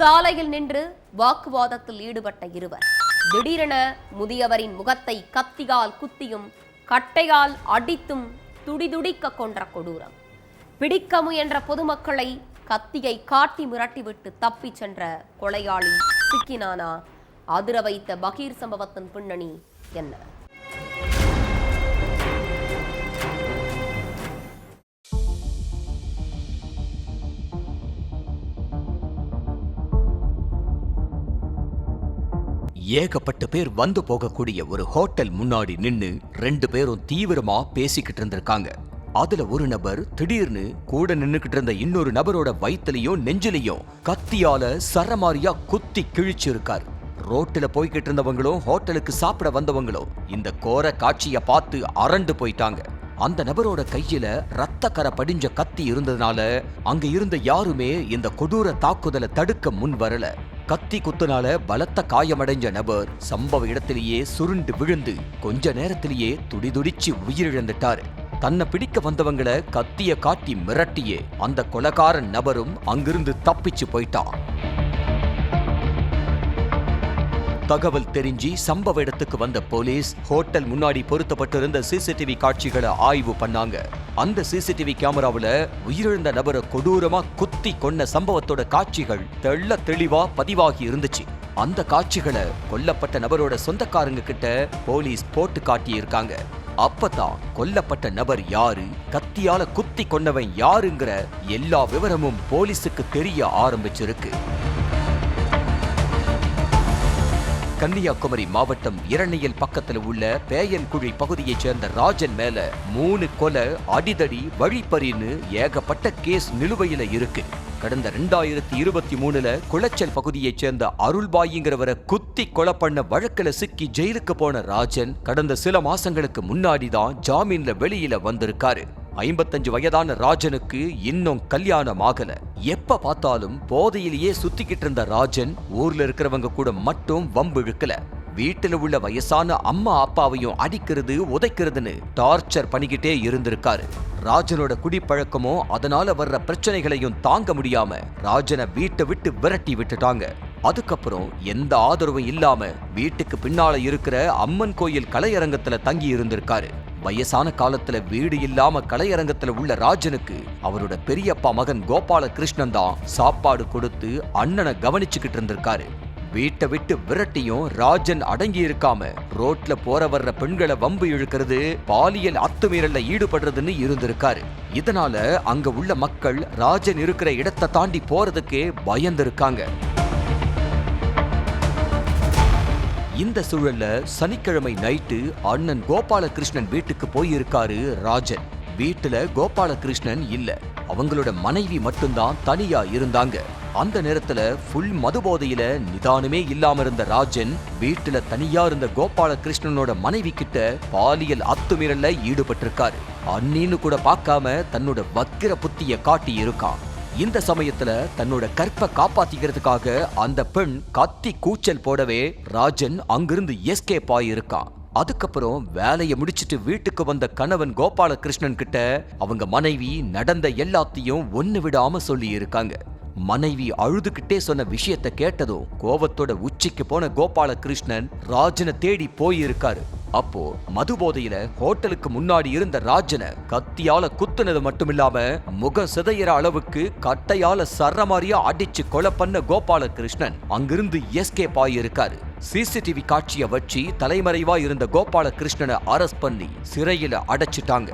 சாலையில் நின்று வாக்குவாதத்தில் ஈடுபட்ட இருவர் திடீரென முதியவரின் முகத்தை கத்தியால் குத்தியும் கட்டையால் அடித்தும் துடிதுடிக்க கொன்ற கொடூரம். பிடிக்க முயன்ற பொதுமக்களை கத்தியை காட்டி மிரட்டிவிட்டு தப்பிச் சென்ற கொலையாளி சிக்கினானா? அதிர வைத்த பகீர் சம்பவத்தின் பின்னணி என்ன? ஏகப்பட்ட பேர் வந்து போகக்கூடிய ஒரு ஹோட்டல் முன்னாடி நின்னு 2 பேரும் தீவிரமா பேசிக்கிட்டு இருந்திருக்காங்க. அதுல ஒரு நபர் திடீர்னு கூட நின்னுக்கிட்டு இருந்த இன்னொரு நபரோட வயிற்றுலயும் நெஞ்சிலையும் கத்தியால சரமாரியா குத்தி கிழிச்சிருக்காரு. ரோட்டுல போய்கிட்டு இருந்தவங்களும் ஹோட்டலுக்கு சாப்பிட வந்தவங்களும் இந்த கோர காட்சிய பார்த்து அரண்டு போயிட்டாங்க. அந்த நபரோட கையில ரத்த கரை படிஞ்ச கத்தி இருந்ததுனால அங்க இருந்த யாருமே இந்த கொடூர தாக்குதலை தடுக்க முன் வரல. கத்தி குத்துனால பலத்த காயமடைஞ்ச நபர் சம்பவ இடத்திலேயே சுருண்டு விழுந்து கொஞ்ச நேரத்திலேயே துடிதுடிச்சு உயிரிழந்துட்டாரு. தன்னை பிடிக்க வந்தவங்களை கத்திய காட்டி மிரட்டியே அந்த கொலைகாரன் நபரும் அங்கிருந்து தப்பிச்சு போயிட்டான். தகவல் தெரிஞ்சு சம்பவ இடத்துக்கு வந்த போலீஸ் ஹோட்டல் முன்னாடி பொருத்தப்பட்டிருந்த சிசிடிவி காட்சிகளை ஆய்வு பண்ணாங்க. அந்த சிசிடிவி கேமராவுல உயிரிழந்த நபரை கொடூரமா குத்தி கொன்ன சம்பவத்தோட காட்சிகள் தெள்ள தெளிவா பதிவாகி இருந்துச்சு. அந்த காட்சிகளை கொல்லப்பட்ட நபரோட சொந்தக்காரங்க கிட்ட போலீஸ் போட்டு காட்டியிருக்காங்க. அப்பதான் கொல்லப்பட்ட நபர் யாரு, கத்தியால குத்தி கொன்னவன் யாருங்கிற எல்லா விவரமும் போலீஸுக்கு தெரிய ஆரம்பிச்சிருக்கு. கன்னியாகுமரி மாவட்டம் இரணியல் பக்கத்துல உள்ள பேயன்குழி பகுதியைச் சேர்ந்த ராஜன் மேல 3 கொலை, அடிதடி, வழிப்பறின்னு ஏகப்பட்ட கேஸ் நிலுவையில இருக்கு. கடந்த 2023 குளச்சல் பகுதியைச் சேர்ந்த அருள்பாயிங்கிறவரை குத்தி கொலை பண்ண வழக்குல சிக்கி ஜெயிலுக்கு போன ராஜன் கடந்த சில மாசங்களுக்கு முன்னாடிதான் ஜாமீன்ல வெளியில வந்திருக்காரு. 55 வயதான ராஜனுக்கு இன்னும் கல்யாணம் ஆகல. எப்ப பார்த்தாலும் போதையிலேயே சுத்திக்கிட்டு இருந்த ராஜன் ஊர்ல இருக்கிறவங்க கூட மட்டும் வம்பு இழுக்கல. வீட்டுல உள்ள வயசான அம்மா அப்பாவையும் அடிக்கிறது உதைக்கிறதுன்னு டார்ச்சர் பண்ணிக்கிட்டே இருந்திருக்காரு. ராஜனோட குடிப்பழக்கமும் அதனால வர்ற பிரச்சனைகளையும் தாங்க முடியாம ராஜனை வீட்டை விட்டு விரட்டி விட்டுட்டாங்க. அதுக்கப்புறம் எந்த ஆதரவும் இல்லாம வீட்டுக்கு பின்னால இருக்கிற அம்மன் கோயில் கலையரங்கத்துல தங்கி இருந்திருக்காரு. வயசான காலத்துல வீடு இல்லாம கலையரங்கத்துல உள்ள ராஜனுக்கு அவரோட பெரியப்பா மகன் கோபாலகிருஷ்ணன் தான் சாப்பாடு கொடுத்து அண்ணனை கவனிச்சுக்கிட்டு இருந்திருக்காரு. வீட்டை விட்டு விரட்டியும் ராஜன் அடங்கி இருக்காம ரோட்ல போற வர்ற பெண்களை வம்பு இழுக்கிறது, பாலியல் அத்துமீறல்ல ஈடுபடுறதுன்னு இருந்திருக்காரு. இதனால அங்க உள்ள மக்கள் ராஜன் இருக்கிற இடத்தை தாண்டி போறதுக்கே பயந்திருக்காங்க. இந்த சூழல்ல சனிக்கிழமை நைட்டு அண்ணன் கோபாலகிருஷ்ணன் வீட்டுக்கு போயிருக்காரு ராஜன். வீட்டுல கோபாலகிருஷ்ணன் இல்ல, அவங்களோட மனைவி மட்டும்தான் தனியா இருந்தாங்க. அந்த நேரத்துல ஃபுல் மது போதையில நிதானமே இல்லாம இருந்த ராஜன் வீட்டுல தனியா இருந்த கோபாலகிருஷ்ணனோட மனைவி கிட்ட பாலியல் அத்துமீறல்ல ஈடுபட்டிருக்காரு. அண்ணின்னு கூட பார்க்காம தன்னோட வக்கிர புத்திய காட்டி இருக்கான். இந்த சமயத்துல தன்னோட கற்பை காப்பாத்திக்கிறதுக்காக அந்த பெண் கத்தி கூச்சல் போடவே ராஜன் அங்கிருந்து எஸ்கேப் ஆயிருக்கான். அதுக்கப்புறம் வேலையை முடிச்சிட்டு வீட்டுக்கு வந்த கணவன் கோபாலகிருஷ்ணன் கிட்ட அவங்க மனைவி நடந்த எல்லாத்தையும் ஒண்ணு விடாம சொல்லி இருக்காங்க. மனைவி அழுதுகிட்டே சொன்ன விஷயத்தை கேட்டதும் கோபத்தோட உச்சிக்கு போன கோபாலகிருஷ்ணன் ராஜனை தேடி போயிருக்காரு. அப்போ மது போதையில ஹோட்டலுக்கு முன்னாடி இருந்த ராஜனை கத்தியால குத்துனது மட்டுமில்லாம முகம் சிதையிற அளவுக்கு கட்டையால சரமாரியா அடிச்சு கொலை பண்ண கோபாலகிருஷ்ணன் அங்கிருந்து எஸ்கேப் ஆயிருக்காரு. சிசிடிவி காட்சியை வச்சு தலைமறைவா இருந்த கோபாலகிருஷ்ணனை அரெஸ்ட் பண்ணி சிறையில அடைச்சிட்டாங்க.